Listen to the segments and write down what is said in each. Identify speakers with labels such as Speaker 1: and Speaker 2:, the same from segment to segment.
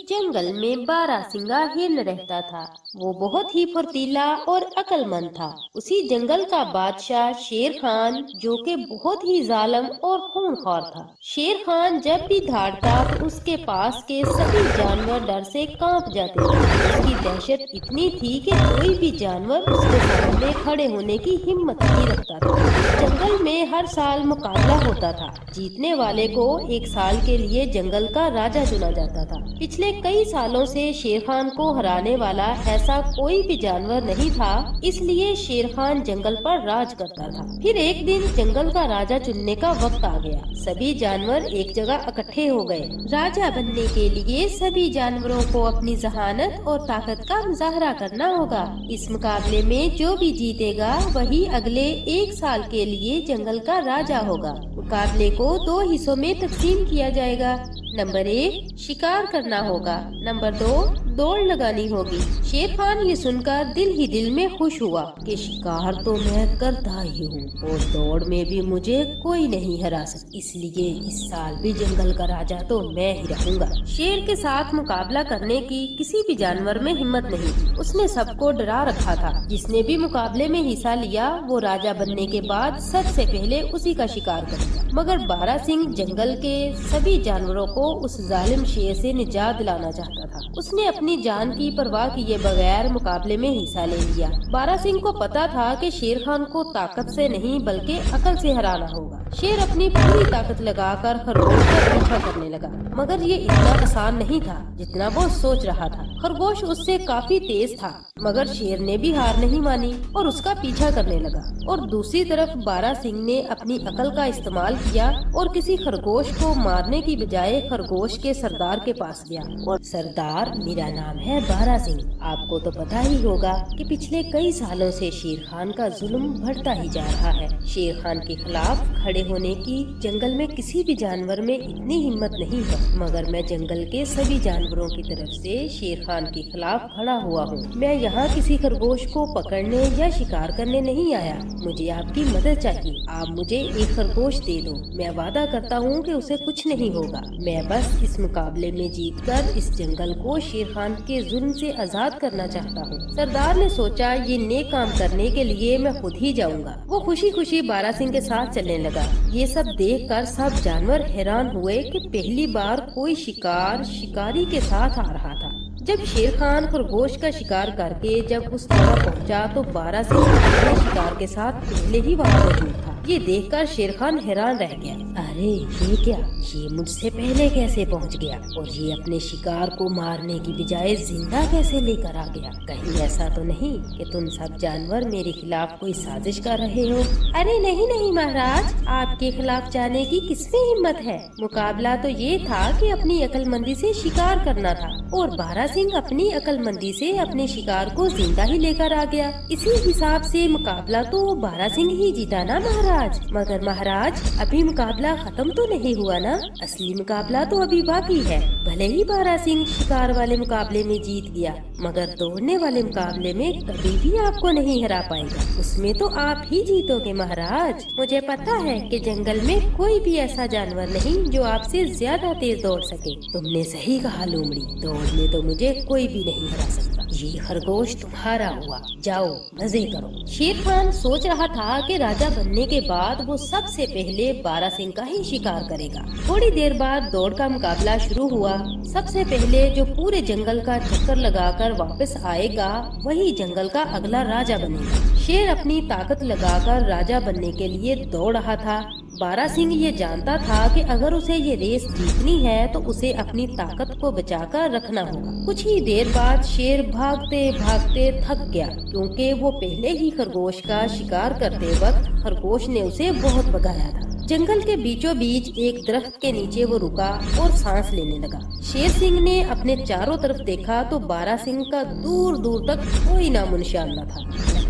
Speaker 1: जंगल में बारहसिंगा हिरन रहता था। वो बहुत ही फुर्तीला और अक्लमंद था। उसी जंगल का बादशाह शेर खान, जो कि बहुत ही जालिम और खूंखार था। शेर खान जब भी दहाड़ता तो उसके पास के सभी जानवर डर से कांप जाते थे। उसकी दहशत इतनी थी कि कोई भी जानवर उसके सामने खड़े होने की हिम्मत नहीं रखता था। जंगल में हर साल मुकाबला होता था। जीतने वाले को एक साल के लिए जंगल का राजा चुना जाता था। पिछले कई सालों से शेर खान को हराने वाला ऐसा कोई भी जानवर नहीं था, इसलिए शेर खान जंगल पर राज करता था। फिर एक दिन जंगल का राजा चुनने का वक्त आ गया। सभी जानवर एक जगह इकट्ठे हो गए। राजा बनने के लिए सभी जानवरों को अपनी जहानत और ताकत का मुजाहरा करना होगा। इस मुकाबले में जो भी जीतेगा वही अगले एक साल के लिए जंगल का राजा होगा। मुकाबले को दो हिस्सों में तकसीम किया जाएगा। नंबर 1 शिकार करना होगा, नंबर 2 दौड़ लगानी होगी। शेर खान ये सुनकर दिल ही दिल में खुश हुआ कि शिकार तो मैं करता ही हूँ और दौड़ में भी मुझे कोई नहीं हरा सकता, इसलिए इस साल भी जंगल का राजा तो मैं ही रहूँगा। शेर के साथ मुकाबला करने की किसी भी जानवर में हिम्मत नहीं थी। उसने सबको डरा रखा था। जिसने भी मुकाबले में हिस्सा लिया वो राजा बनने के बाद सबसे पहले उसी का शिकार करेगा। मगर बारहसिंह जंगल के सभी जानवरों को उस जालिम शेर से निजात दिलाना चाहता था। उसने अपनी जान की परवाह किए बगैर मुकाबले में हिस्सा ले लिया। बारहसिंह को पता था कि शेर खान को ताकत से नहीं बल्कि अकल से हराना होगा। शेर अपनी पूरी ताकत लगाकर खरगोश का पीछा करने लगा, मगर ये इतना आसान नहीं था जितना वो सोच रहा था। खरगोश उससे काफी तेज था, मगर शेर ने भी हार नहीं मानी और उसका पीछा करने लगा। और दूसरी तरफ बारहसिंह ने अपनी अकल का इस्तेमाल किया और किसी खरगोश को मारने की बजाय खरगोश के सरदार के पास गया। और सरदार, मेरा नाम है बारहसिंह। आपको तो पता ही होगा कि पिछले कई सालों से शेर खान का जुल्म बढ़ता ही जा रहा है। शेर खान के खिलाफ खड़े होने की जंगल में किसी भी जानवर में इतनी हिम्मत नहीं है, मगर मैं जंगल के सभी जानवरों की तरफ से शेर खान के खिलाफ खड़ा हुआ हूँ। मैं यहाँ किसी खरगोश को पकड़ने या शिकार करने नहीं आया। मुझे आपकी मदद चाहिए। आप मुझे एक खरगोश दे दो। मैं वादा करता हूँ कि उसे कुछ नहीं होगा। मैं बस इस मुकाबले में जीतकर इस जंगल को शेर खान के जुल्म से आजाद करना चाहता हूँ। सरदार ने सोचा ये नेक काम करने के लिए मैं खुद ही जाऊँगा। वो खुशी खुशी बारहसिंह के साथ चलने लगा। ये सब देखकर सब जानवर हैरान हुए कि पहली बार कोई शिकार शिकारी के साथ आ रहा था। जब शेर खान खरगोश का शिकार करके जब उस जगह पहुंचा तो बारहसिंह अपने शिकार के साथ पहले ही वहां मौजूद था। ये देखकर शेर खान हैरान रह गया। अरे ये क्या, ये मुझसे पहले कैसे पहुंच गया और ये अपने शिकार को मारने की बजाय जिंदा कैसे लेकर आ गया? कहीं ऐसा तो नहीं कि तुम सब जानवर मेरे खिलाफ कोई साजिश कर रहे हो? अरे नहीं नहीं महाराज, आपके खिलाफ जाने की किसमें हिम्मत है? मुकाबला तो ये था कि अपनी अक्लमंदी से शिकार करना था और बारहसिंह अपनी अक्लमंदी से अपने शिकार को जिंदा ही लेकर आ गया। इसी हिसाब से मुकाबला तो बारहसिंह ही जीता ना महाराज। मगर महाराज, अभी मुकाबला खत्म तो नहीं हुआ ना? असली मुकाबला तो अभी बाकी है। भले ही बारहसिंह शिकार वाले मुकाबले में जीत गया, मगर दौड़ने वाले मुकाबले में कभी भी आपको नहीं हरा पाएगा। उसमें तो आप ही जीतोगे महाराज। मुझे पता है कि जंगल में कोई भी ऐसा जानवर नहीं जो आपसे ज्यादा तेज दौड़ सके। तुमने सही कहा लोमड़ी, दौड़ में तो मुझे कोई भी नहीं हरा सकता। ये खरगोश तुम्हारा हुआ, जाओ मजे करो। शेर खान सोच रहा था कि राजा बनने के बाद वो सबसे पहले बारहसिंह का ही शिकार करेगा। थोड़ी देर बाद दौड़ का मुकाबला शुरू हुआ। सबसे पहले जो पूरे जंगल का चक्कर लगाकर वापस आएगा वही जंगल का अगला राजा बनेगा। शेर अपनी ताकत लगाकर राजा बनने के लिए दौड़ रहा था। बारहसिंह ये जानता था कि अगर उसे ये रेस जीतनी है तो उसे अपनी ताकत को बचाकर रखना होगा। कुछ ही देर बाद शेर भागते भागते थक गया, क्योंकि वो पहले ही खरगोश का शिकार करते वक्त खरगोश ने उसे बहुत भगाया था। जंगल के बीचों बीच एक दरख्त के नीचे वो रुका और सांस लेने लगा। शेर सिंह ने अपने चारों तरफ देखा तो बारहसिंह का दूर दूर तक कोई नामो निशान न था।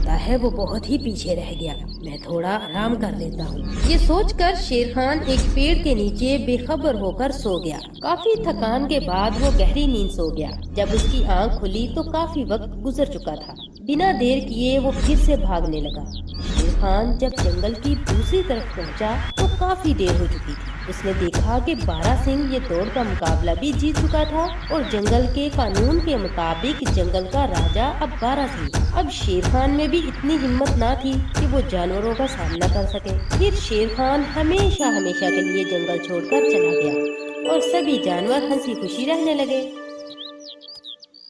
Speaker 1: लगता है वो बहुत ही पीछे रह गया। मैं थोड़ा आराम कर लेता हूँ। ये सोचकर शेर खान एक पेड़ के नीचे बेखबर होकर सो गया। काफी थकान के बाद वो गहरी नींद सो गया। जब उसकी आंख खुली तो काफी वक्त गुजर चुका था। बिना देर किए वो फिर से भागने लगा। शेर خان جب جنگل کی دوسری طرف پہنچا تو کافی دیر ہو چکی تھی۔ اس نے دیکھا کہ بارہ سنگھ یہ دوڑ کا مقابلہ بھی جیت چکا تھا اور جنگل کے قانون کے مطابق جنگل کا راجا اب بارہ سنگھ۔ اب شیر خان میں بھی اتنی ہمت نہ تھی کہ وہ جانوروں کا سامنا کر سکے۔ پھر شیر خان ہمیشہ کے لیے جنگل چھوڑ کر چلا گیا اور سبھی جانور ہنسی خوشی رہنے لگے۔